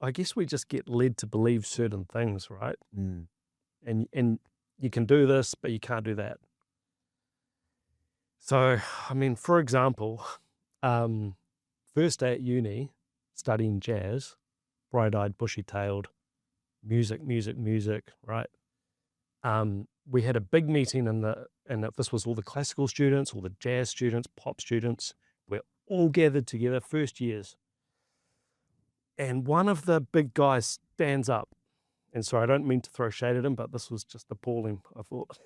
I guess we just get led to believe certain things, right? Mm. And you can do this, but you can't do that. So, I mean, for example, um, first day at uni, studying jazz, bright-eyed, bushy-tailed, music, right? We had a big meeting this was all the classical students, all the jazz students, pop students. We're all gathered together, first years. And one of the big guys stands up. And sorry, I don't mean to throw shade at him, but this was just appalling, I thought.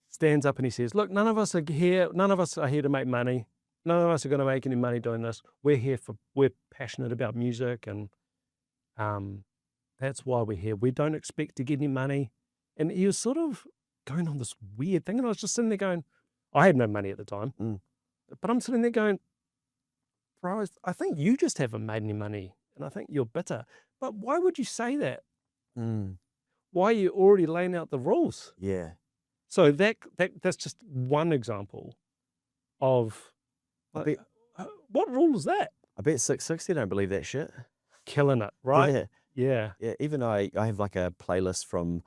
Stands up and he says, "Look, none of us are here to make money. None of us are gonna make any money doing this. We're passionate about music and, um, that's why we're here. We don't expect to get any money." And he was sort of going on this weird thing, and I was just sitting there going, I had no money at the time, Mm. but I'm sitting there going, "Bro, I think you just haven't made any money, and I think you're bitter." But why would you say that? Mm. Why are you already laying out the rules? Yeah. So that's just one example of, I like, bet what rule is that? I bet 660 don't believe that shit. Killing it, right? Yeah. Yeah. Yeah. Even I have like a playlist from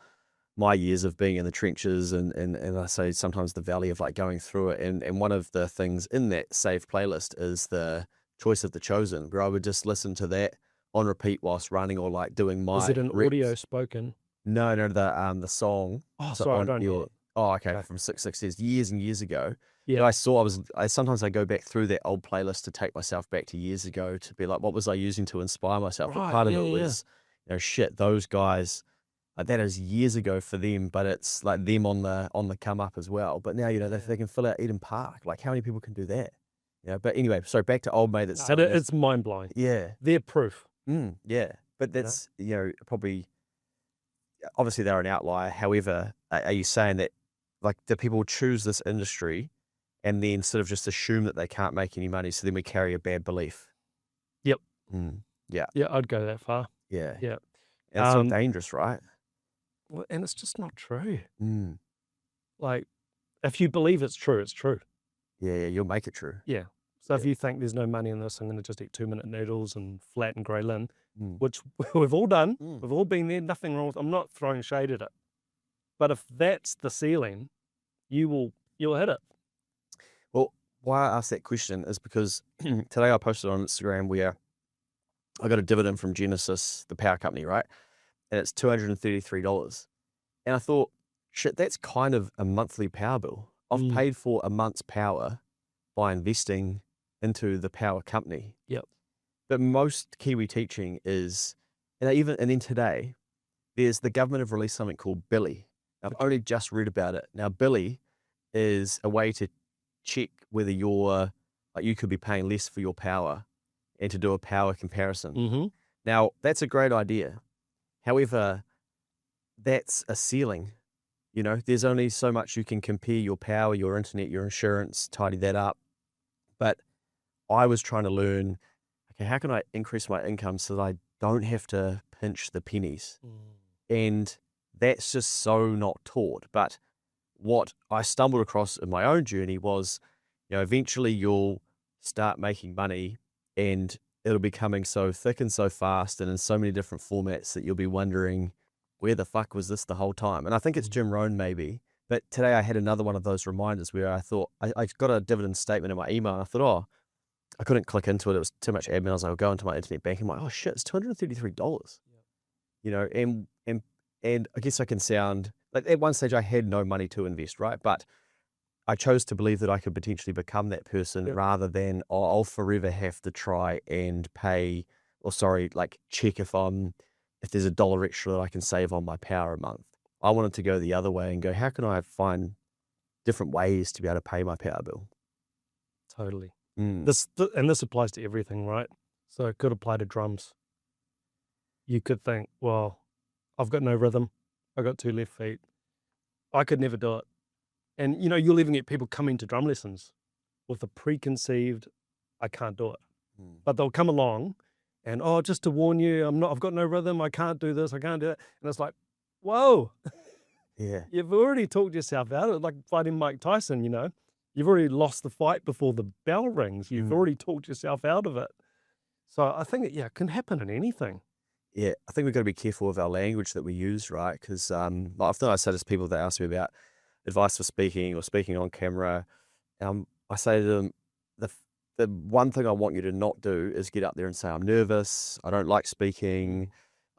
my years of being in the trenches and I say sometimes the valley of like going through it. And one of the things in that save playlist is the Choice of the Chosen, where I would just listen to that on repeat whilst running or like doing Is my it an audio reps. spoken? No, the song. Oh, So sorry, I on don't know yeah. it. Oh, okay, Okay. from 660s years and years ago. Yeah. And I sometimes I go back through that old playlist to take myself back to years ago to be like, what was I using to inspire myself? But Right, part of yeah, it yeah, yeah. was, shit, those guys, like that is years ago for them, but it's like them on the come up as well. But now, Yeah. they can fill out Eden Park. Like how many people can do that? But anyway, sorry, back to old mate that's No, selling this. it's mind-blowing. Yeah. They're proof, Yeah. But you know? that's, probably obviously they're an outlier. However, are you saying that like the people choose this industry and then sort of just assume that they can't make any money, so then we carry a bad belief? Yep. Mm, yeah, Yeah, I'd go that far. yeah, Yeah. and it's so Um, dangerous, right? well, and it's just not true. Mm, Like, if you believe it's true, it's true. yeah, yeah, you'll make it true. Yeah. So if Yeah, you think there's no money in this, I'm gonna just eat 2-minute noodles and flatten grey Lynn, mm, which we've all done, mm. we've all been there, nothing wrong with, I'm not throwing shade at it. But if that's the ceiling, you'll hit it. Well, why I asked that question is because today I posted on Instagram where I got a dividend from Genesis, the power company, right? And it's $233. And I thought, shit, that's kind of a monthly power bill. I've Mm. paid for a month's power by investing into the power company. Yep. But most Kiwi teaching is, and then today, the government have released something called Billy. I've Okay. only just read about it. Now, Billy is a way to check whether you could be paying less for your power and to do a power comparison. Mhm. Now, that's a great idea. However, that's a ceiling. There's only so much you can compare your power, your internet, your insurance, tidy that up. But I was trying to learn, okay, how can I increase my income so that I don't have to pinch the pennies? Mm. And that's just so not taught. But what I stumbled across in my own journey was, eventually you'll start making money and it'll be coming so thick and so fast and in so many different formats that you'll be wondering, where the fuck was this the whole time? And I think it's Mm. Jim Rohn maybe. But today I had another one of those reminders where I thought, I got a dividend statement in my email and I thought, oh, I couldn't click into it. It was too much admin. I was like, I'll go into my internet banking. I'm like, oh shit, it's $233. Yep. And I guess I can sound like at one stage I had no money to invest, right? But I chose to believe that I could potentially become that person Yep. rather than, oh, I'll forever have to try and pay, or sorry, like check if there's $1 extra that I can save on my power a month. I wanted to go the other way and go, how can I find different ways to be able to pay my power bill? Totally. Mm, This applies to everything, right? So it could apply to drums. You could think, "Well, I've got no rhythm. I got 2 left feet. I could never do it." And, you'll even get people coming to drum lessons with a preconceived, "I can't do it." mm, But they'll come along and, "Oh, just to warn you, I've got no rhythm. I can't do this. I can't do that." And it's like, "Whoa, yeah. you've already talked yourself out of it," like fighting Mike Tyson, you know? You've already lost the fight before the bell rings. You've Mm. already talked yourself out of it. So I think that, yeah, it can happen in anything. Yeah, I think we've got to be careful of our language that we use, right? Because often I say this to people that ask me about advice for speaking or speaking on camera. I say to them, the one thing I want you to not do is get up there and say, I'm nervous, I don't like speaking,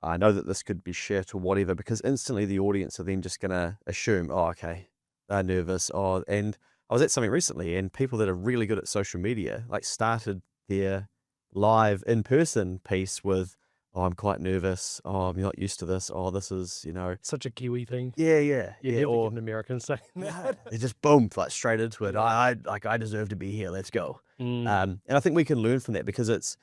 I know that this could be shit or whatever, because instantly the audience are then just going to assume, oh, okay, they're nervous. Oh, and I was at something recently, and people that are really good at social media, like, started their live in-person piece with, oh, I'm quite nervous. Oh, I'm not used to this. Oh, this is, Such a Kiwi thing. yeah, yeah, You yeah. never Or get an American saying that. it just boomed like straight into it. Yeah. I deserve to be here. Let's go. Mm. And I think we can learn from that, because it's,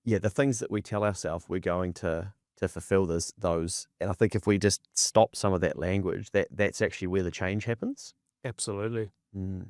the things that we tell ourselves we're going to fulfill those. And I think if we just stop some of that language, that's actually where the change happens. Absolutely. Mm.